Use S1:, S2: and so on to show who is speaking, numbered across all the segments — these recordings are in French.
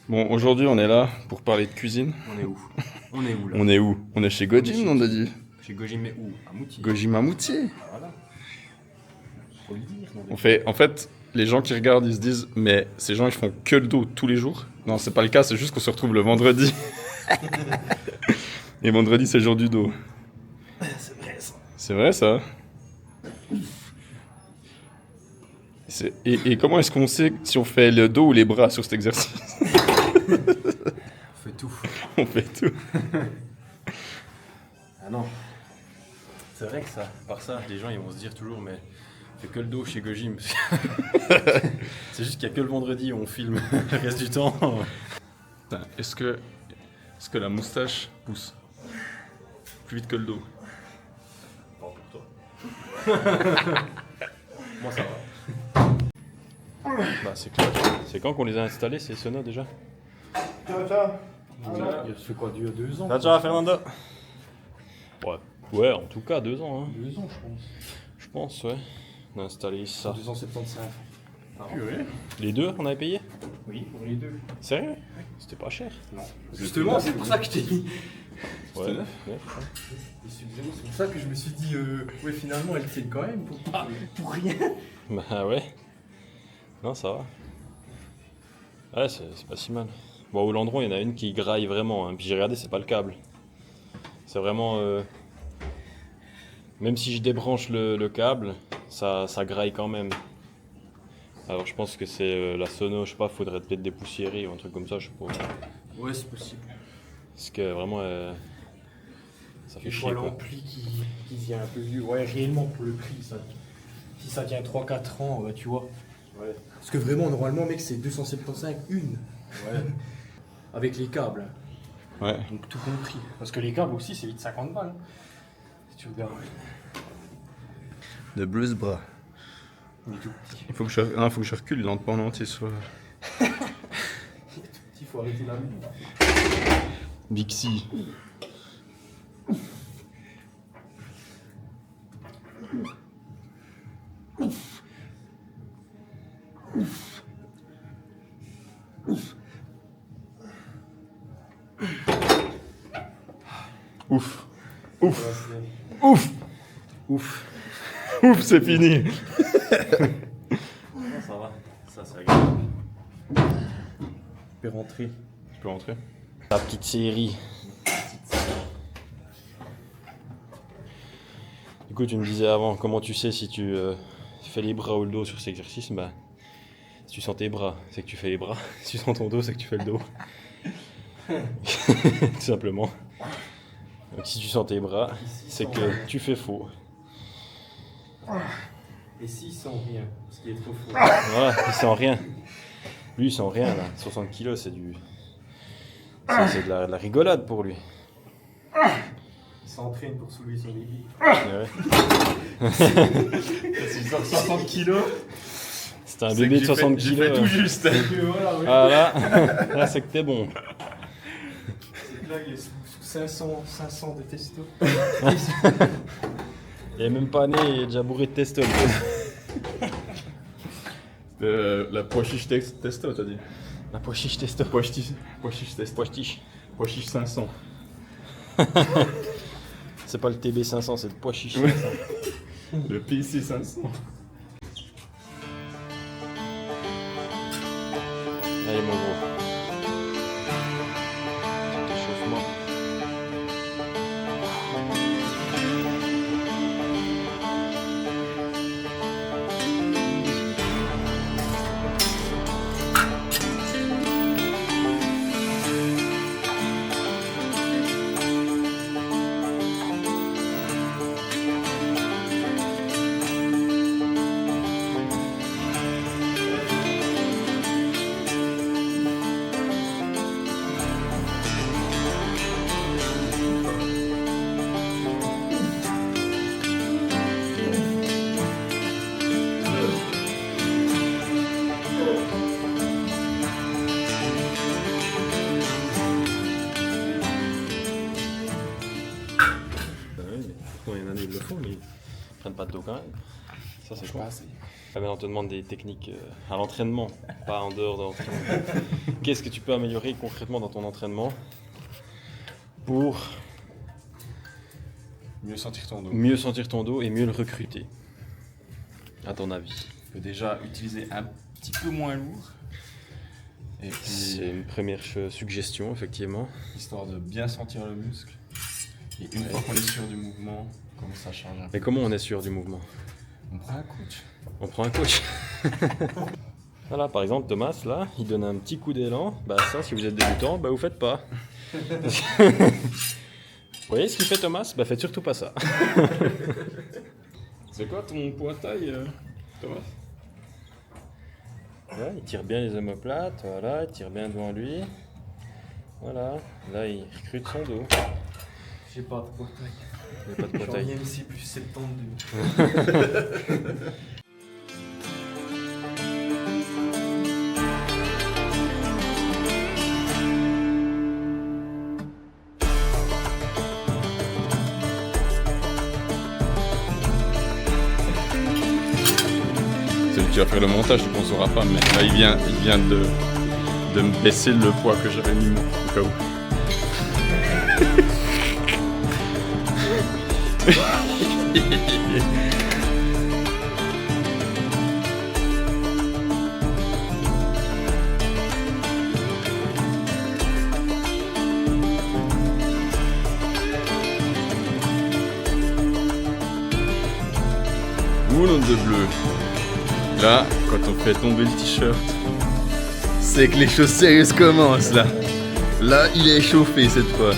S1: Bon, aujourd'hui, on est là pour parler de cuisine.
S2: On est où? On est où là?
S1: On est où? On est chez Gojim, on a dit.
S2: Chez Gojim, mais où? À Moutier.
S1: Gojim à Moutier.
S2: Voilà. Faut le dire.
S1: En fait, les gens qui regardent, ils se disent, mais ces gens, ils font que le dos tous les jours. Non, c'est pas le cas, c'est juste qu'on se retrouve le vendredi. Et vendredi, c'est le jour du dos.
S2: C'est vrai ça.
S1: C'est vrai, ça? Et comment est-ce qu'on sait si on fait le dos ou les bras sur cet exercice?
S2: On fait tout.
S1: On fait tout.
S2: Ah non. C'est vrai que ça, par ça, les gens ils vont se dire toujours, mais on fait que le dos chez Gojim. C'est juste qu'il n'y a que le vendredi où on filme. Le reste du temps.
S1: Putain, est-ce que la moustache pousse plus vite que le dos?
S2: Pas pour toi. Moi ça va. Bah c'est clair. C'est quand qu'on les a installés ces sonos déjà?
S3: Il fait quoi, 2 ans?
S2: Ciao Fernando. Ouais, en tout cas 2 ans. Hein.
S3: 2 ans, je pense.
S2: Je pense, ouais. On a installé ça.
S3: 275.
S1: Purée.
S2: Les deux, on avait payé?
S3: Oui, pour les deux.
S2: Sérieux? C'était pas cher.
S3: Non. Justement, c'est pour ça que je t'ai dit.
S2: Ouais.
S1: neuf.
S3: C'est pour ça que je me suis dit, ouais, finalement, elle tienne quand même pour rien.
S2: Bah ouais. Non, ça va. Ouais, c'est pas si mal. Bon, au Landron, il y en a une qui graille vraiment. Hein. Puis j'ai regardé, c'est pas le câble. C'est vraiment. Même si je débranche le câble, ça graille quand même. Alors je pense que c'est la sono, je sais pas, faudrait peut-être dépoussiérer ou un truc comme ça, je sais pas.
S3: Ouais, c'est possible.
S2: Parce que vraiment, ça fait
S3: Et je
S2: chier
S3: vois
S2: quoi.
S3: l'ampli qui vient un peu vieux. Ouais, réellement, pour le prix, ça. Si ça tient 3-4 ans, tu vois.
S2: Ouais.
S3: Parce que vraiment, normalement, mec, c'est 275 une.
S2: Ouais.
S3: Avec les câbles.
S1: Ouais.
S3: Donc tout compris. Parce que les câbles aussi, c'est vite 50 balles. Si tu regardes.
S1: De Bruce Bras.
S3: Il est tout petit.
S1: Il faut que je recule lentement en entier soit.
S3: Il faut arrêter la mine.
S1: Bixi. Ouf. Ouf. Ouf.
S3: Ouf.
S1: Ouf, c'est fini.
S2: Non, ça va. Ça, c'est agréable.
S3: Tu peux rentrer.
S1: Tu peux rentrer.
S2: La petite série. Du coup, tu me disais avant, comment tu sais si tu fais les bras ou le dos sur cet exercice? Bah, si tu sens tes bras, c'est que tu fais les bras. Si tu sens ton dos, c'est que tu fais le dos. Tout simplement. Donc si tu sens tes bras, c'est que tu fais faux.
S3: Et s'il sent rien, ce qui est trop fort.
S2: Voilà, il sent rien. Lui, il sent rien là. 60 kilos, c'est du. C'est de la rigolade pour lui.
S3: Il s'entraîne pour soulever son bébé.
S2: Ouais.
S1: Si je sors 60 kilos.
S2: C'est un bébé de 60 kilos.
S1: J'ai fait tout juste.
S3: Voilà, ouais.
S2: Voilà, là c'est que t'es bon.
S3: C'est que là, il est sous 500 de testo.
S2: Il est même pas né, il est déjà bourré de testo.
S1: La pois chiche testo, t'as dit.
S2: La pois chiche testo.
S1: Pois chiche testo.
S2: Pois chiche.
S1: Pois chiche 500.
S2: C'est pas le TB 500, c'est le pois chiche.
S1: Ouais. Le PC 500.
S2: Allez mon gros. Petit échauffement. Bah oui, mais pourquoi il y en a qui le font, mais ils prennent pas de dos quand même. Ça c'est quoi?
S3: Pas assez.
S2: Ah, maintenant on te demande des techniques à l'entraînement, pas en dehors de l'entraînement. Qu'est-ce que tu peux améliorer concrètement dans ton entraînement pour
S1: Mieux sentir ton dos.
S2: mieux sentir ton dos et mieux le recruter, à ton avis?
S1: Tu peux déjà utiliser un petit peu moins lourd. Et
S2: C'est
S1: puis,
S2: une première suggestion, effectivement.
S1: histoire de bien sentir le muscle. Et une fois qu'on est sûr du mouvement, on commence à changer un peu.
S2: Mais comment on est sûr du mouvement?
S1: On prend un coach.
S2: On prend un coach. Voilà, par exemple, Thomas, là, il donne un petit coup d'élan. Bah ça, si vous êtes débutant, bah vous faites pas. Vous voyez ce qu'il fait Thomas? Bah faites surtout pas ça.
S1: C'est quoi ton poids taille, Thomas?
S2: Voilà, il tire bien les omoplates, voilà, il tire bien devant lui. Voilà, là il recrute son dos.
S3: J'ai pas de poids taille.
S2: Il n'y a pas de poids
S3: J'en
S2: taille.
S3: viens ici plus 72.
S1: Celui qui va faire le montage, tu ne sauras pas, mais là il vient de me baisser le poids que j'avais mis au cas où. Moulon de bleu. Là, quand on fait tomber le t-shirt, c'est que les choses sérieuses commencent là. Là, il est échauffé cette fois.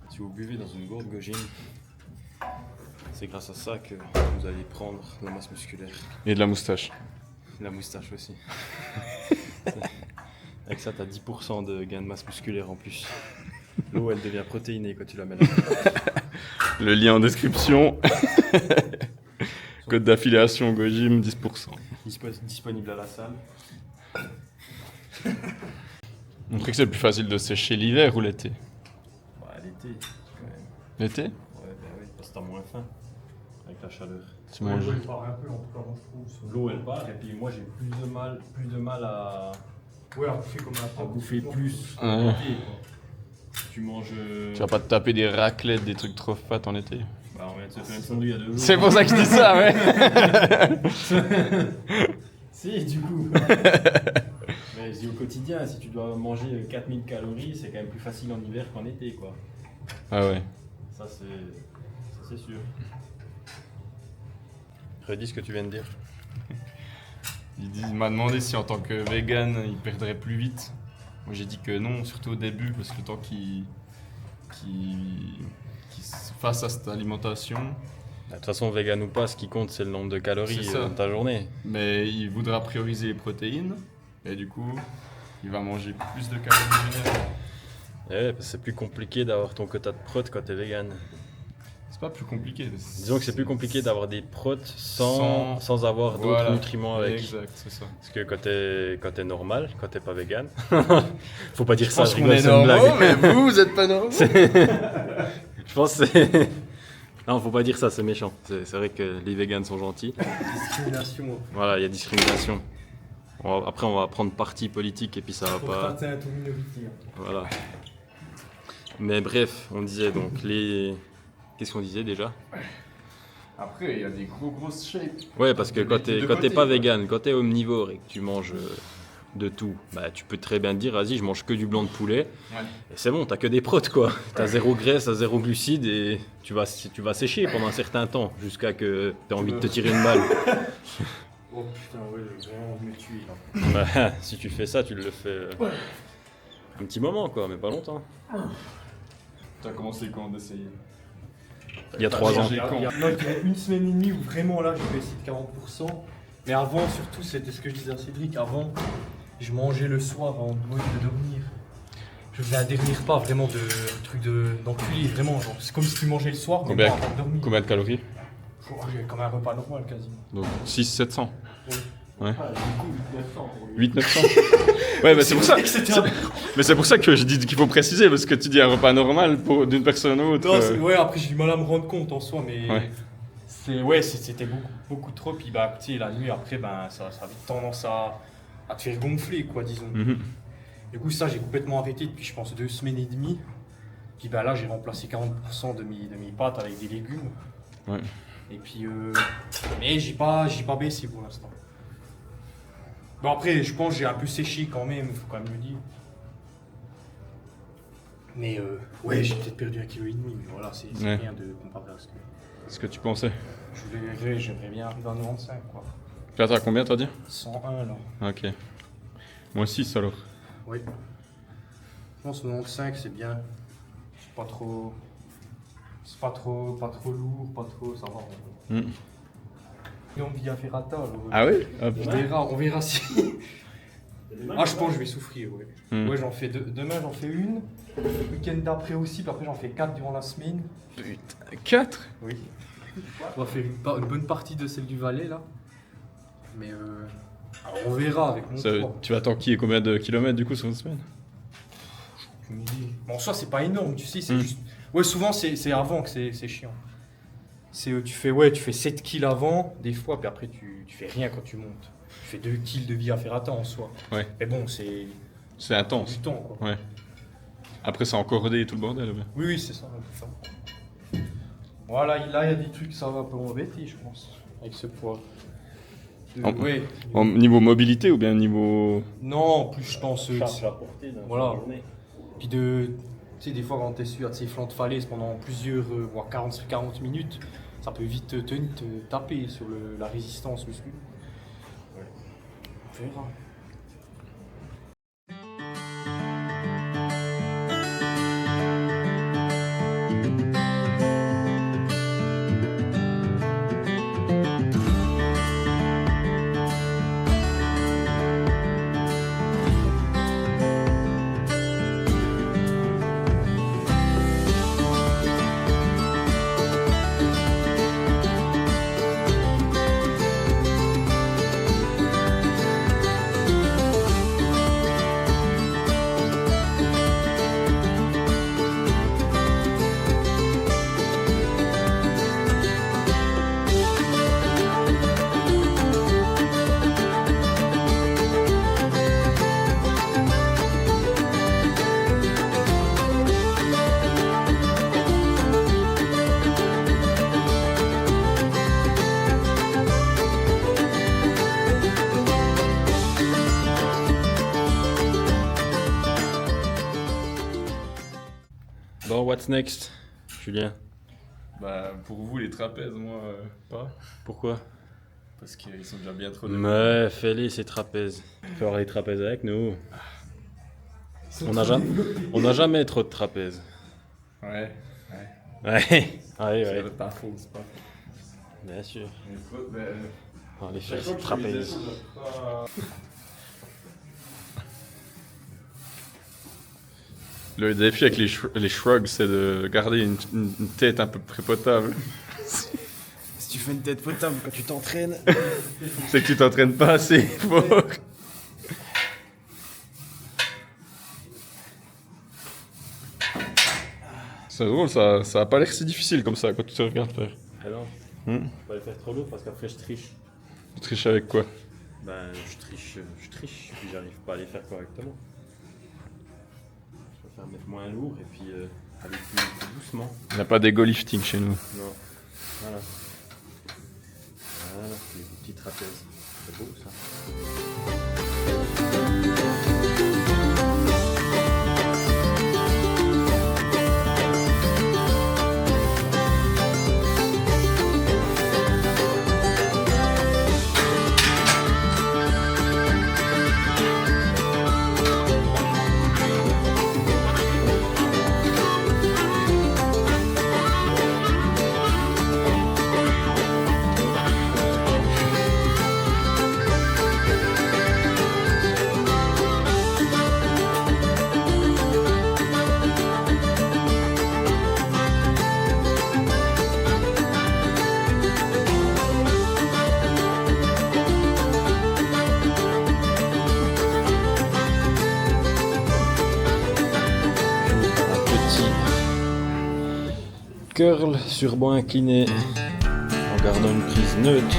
S2: Si vous buvez dans une gourde Gojim, c'est grâce à ça que vous allez prendre la masse musculaire.
S1: Et de la moustache.
S2: La moustache aussi. Avec ça, t'as 10% de gain de masse musculaire en plus. L'eau, elle devient protéinée quand tu la mets là.
S1: Le lien en description. Code d'affiliation Gojim 10%.
S2: Disponible à la salle.
S1: On trouve que c'est plus facile de sécher l'hiver ou l'été?
S2: Bah, l'été, quand même.
S1: L'été?
S2: Ouais, bah oui, parce que t'as moins faim avec la chaleur.
S1: Tu manges.
S3: Il part un peu en tout cas, moi, je trouve.
S2: L'eau, elle part, et puis moi, j'ai plus de mal à
S3: Ouais, on fait comme un
S2: bouffer plus.
S1: Ouais.
S2: l'été, quoi. Tu manges.
S1: Tu vas pas te taper des raclettes, des trucs trop fat en été.
S2: Bah, on vient de se faire une fondue il y a 2 jours.
S1: C'est pour ça que je dis ça, ouais.
S2: Si, du coup. Mais je dis au quotidien, si tu dois manger 4000 calories, c'est quand même plus facile en hiver qu'en été, quoi.
S1: Ah ouais.
S2: Ça, c'est sûr. Redis ce que tu viens de dire.
S1: Il m'a demandé si en tant que vegan, il perdrait plus vite. Moi j'ai dit que non, surtout au début, parce que le temps qu'il se fasse à cette alimentation,
S2: De toute façon, vegan ou pas, ce qui compte, c'est le nombre de calories
S1: C'est ça.
S2: dans ta journée.
S1: mais il voudra prioriser les protéines, et du coup, il va manger plus de calories générales.
S2: Ouais, parce que c'est plus compliqué d'avoir ton quota de prot quand t'es vegan.
S1: C'est pas plus compliqué.
S2: Disons que c'est plus compliqué d'avoir des prots sans avoir d'autres
S1: Voilà.
S2: nutriments avec.
S1: Exact, c'est ça.
S2: Parce que quand t'es normal, quand t'es pas vegan, faut pas dire
S1: Je
S2: ça,
S1: pense
S2: je
S1: qu'on
S2: rigole,
S1: est
S2: c'est une blague.
S1: normaux, mais vous êtes pas normaux.
S2: Je pense que c'est. Non, faut pas dire ça, c'est méchant. C'est vrai que les vegans sont gentils.
S3: Discrimination.
S2: Voilà, il y a discrimination. Après, on va prendre parti politique et puis ça va
S3: Pour
S2: pas.
S3: teinter un tout minorité.
S2: Voilà. Mais bref, on disait donc les. Qu'est-ce qu'on disait déjà?
S1: Après, il y a des grosses shapes.
S2: Ouais, parce que
S1: De
S2: quand
S1: l'équipe
S2: t'es
S1: de
S2: quand
S1: côté,
S2: t'es pas
S1: quoi.
S2: vegan, quand t'es omnivore et que tu manges de tout, bah tu peux très bien te dire, vas-y, je mange que du blanc de poulet.
S1: Ouais.
S2: Et c'est bon, t'as que des protes quoi. T'as zéro graisse, t'as zéro glucides et tu vas sécher pendant un certain temps jusqu'à que t'aies envie de te tirer une balle.
S3: Oh putain, ouais, j'ai vraiment envie de me tuer là.
S2: Bah, si tu fais ça, tu le fais un petit moment quoi, mais pas longtemps.
S1: T'as commencé quand d'essayer?
S2: Il y a 3 ans.
S1: J'ai quand?
S3: Non, il y a une semaine et demie où vraiment là j'ai baissé de 40%. Mais avant, surtout, c'était ce que je disais à Cédric. Avant, je mangeais le soir avant de dormir. je faisais un dernier repas vraiment de truc d'enculé, vraiment. Genre, c'est comme si tu mangeais le soir, mais
S1: Combien,
S3: pas avant de dormir.
S1: combien de calories?
S3: Comme un repas normal quasiment.
S1: Donc 600-700. Ouais.
S3: Ah, du coup, 900 pour lui.
S1: 800-900. Ouais, bah c'est pour ça.
S3: C'était
S1: Mais c'est pour ça que je dis qu'il faut préciser, parce que tu dis un repas normal d'une personne à l'autre.
S3: Non, ouais, après j'ai du mal à me rendre compte en soi, mais
S1: Ouais.
S3: c'était beaucoup trop. Puis bah, tu sais, la nuit après, ben, ça a vite tendance à te faire gonfler, quoi, disons.
S1: Mhm.
S3: Du coup, ça, j'ai complètement arrêté depuis, je pense, 2 semaines et demie. Puis bah, là, j'ai remplacé 40% de mes pâtes avec des légumes.
S1: Ouais.
S3: Et puis, mais j'ai pas baissé pour l'instant. Bon, après, je pense que j'ai un peu séché quand même, faut quand même le dire. Mais ouais, j'ai peut-être perdu 1,5 kg, mais voilà, c'est
S1: Ouais.
S3: rien de comparé à ce que
S1: Ce que tu pensais.
S3: j'aimerais bien arriver à 95, quoi.
S1: Là, t'as combien, t'as dit?
S3: 101 là.
S1: Ok. Moi aussi, alors.
S3: Oui. Je pense que 95 c'est bien. C'est pas trop. C'est pas trop lourd, pas trop. Ça va.
S1: Mm.
S3: Et on vit à Ferrata. Alors,
S1: Ah oui? Ah,
S3: on verra si. Ah, je pense que je vais souffrir, ouais.
S1: Mm.
S3: Ouais, j'en fais demain, j'en fais une. Le week-end d'après aussi, puis après, j'en fais 4 durant la semaine.
S1: Putain, 4?
S3: Oui. On va faire une bonne partie de celle du Valais, là. Mais alors, on verra avec mon poids.
S1: Tu vas tanker combien de kilomètres du coup sur une semaine?
S3: Aucune idée. Bon, en soi, c'est pas énorme, tu sais, c'est
S1: Mm.
S3: juste. Ouais, souvent, c'est avant que c'est chiant. C'est, tu fais 7 kills avant, des fois, puis après, tu fais rien quand tu montes. Tu fais 2 kills de vie à Ferrata en soi.
S1: Ouais.
S3: Mais bon, c'est
S1: C'est intense.
S3: du temps, quoi.
S1: Ouais. Après, c'est encordé et tout le bordel. Ouais.
S3: Oui, c'est ça, un peu ça. Voilà, là, il y a des trucs, ça va un peu m'embêter, je pense, avec ce poids. Ouais.
S1: En niveau mobilité ou bien niveau.
S3: Non, en plus, je pense.
S2: Charge à porter dans
S3: Voilà.
S2: une journée.
S3: Puis tu sais, des fois, quand tu es sur ces flancs de falaise pendant plusieurs, voire 40 minutes, ça peut vite te taper sur la résistance musculaire.
S2: Ouais.
S3: On verra.
S2: Bon, what's next, Julien?
S1: Bah, pour vous, les trapèzes, moi, pas.
S2: Pourquoi?
S1: Parce qu'ils sont déjà bien trop.
S2: Mais fais-les ces trapèzes. Faire les trapèzes avec nous. On n'a jamais trop de trapèzes.
S1: Ouais.
S2: Ouais, ouais.
S1: C'est pas faux, c'est pas faux.
S2: Bien sûr.
S1: Mais,
S2: On va les faire ces trapèzes.
S1: Le défi avec les shrugs, c'est de garder une tête un peu prépotable.
S2: Si tu fais une tête potable quand tu t'entraînes.
S1: C'est que tu t'entraînes pas assez fort. C'est drôle, ça a pas l'air si difficile comme ça quand tu te regardes faire.
S2: Ah non,
S1: Hmm.
S2: faut pas les faire trop lourd parce qu'après je triche.
S1: Tu triches avec quoi?
S2: Ben je triche, puis j'arrive pas à les faire correctement. Je préfère mettre moins lourd et puis aller plus doucement.
S1: Il n'y a pas d'ego lifting chez nous.
S2: Non. Voilà. Voilà, les petits trapèzes. C'est beau ça. curl sur banc incliné en gardant une prise neutre.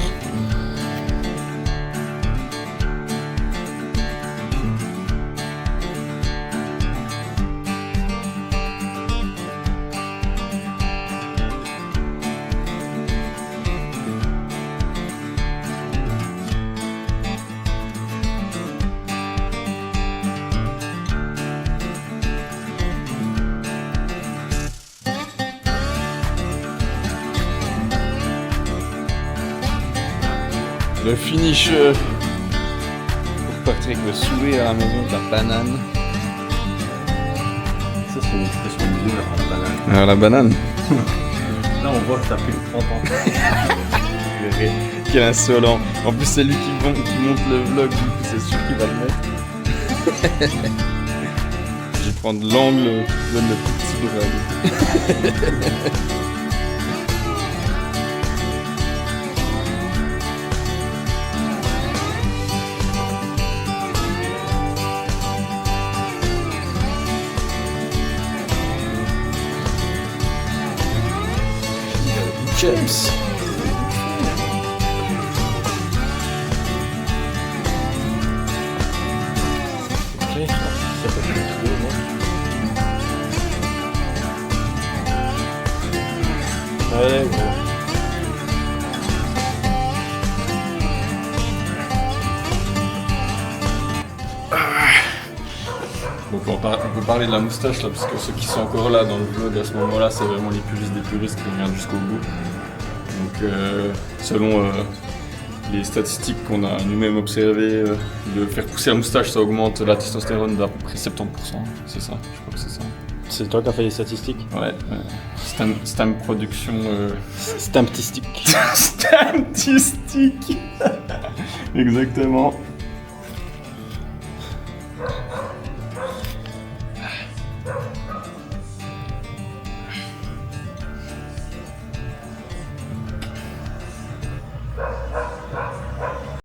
S1: Le finish pour Patrick, le sourire à la maison de la banane.
S2: Ça c'est une expression de vie, la banane.
S1: Alors la banane.
S2: Là on voit que ça fait 30 ans.
S1: Quel insolent. En plus c'est lui qui monte le vlog, du coup c'est sûr qu'il va le mettre. Je vais prendre l'angle qui donne le plus petit bras.
S2: James. Ok, ça peut être le vidéo, non? Allez, gros.
S1: Donc on peut parler de la moustache là, parce que ceux qui sont encore là dans le vlog à ce moment-là, c'est vraiment les puristes des puristes qui regardent jusqu'au bout. Donc selon les statistiques qu'on a nous-mêmes observées, de faire pousser la moustache, ça augmente la testostérone d'à peu près 70%. C'est ça, je crois que c'est ça.
S2: C'est toi qui as fait les statistiques?
S1: Ouais. Stam Production.
S2: Stamptistique.
S1: Stamptistique. Exactement.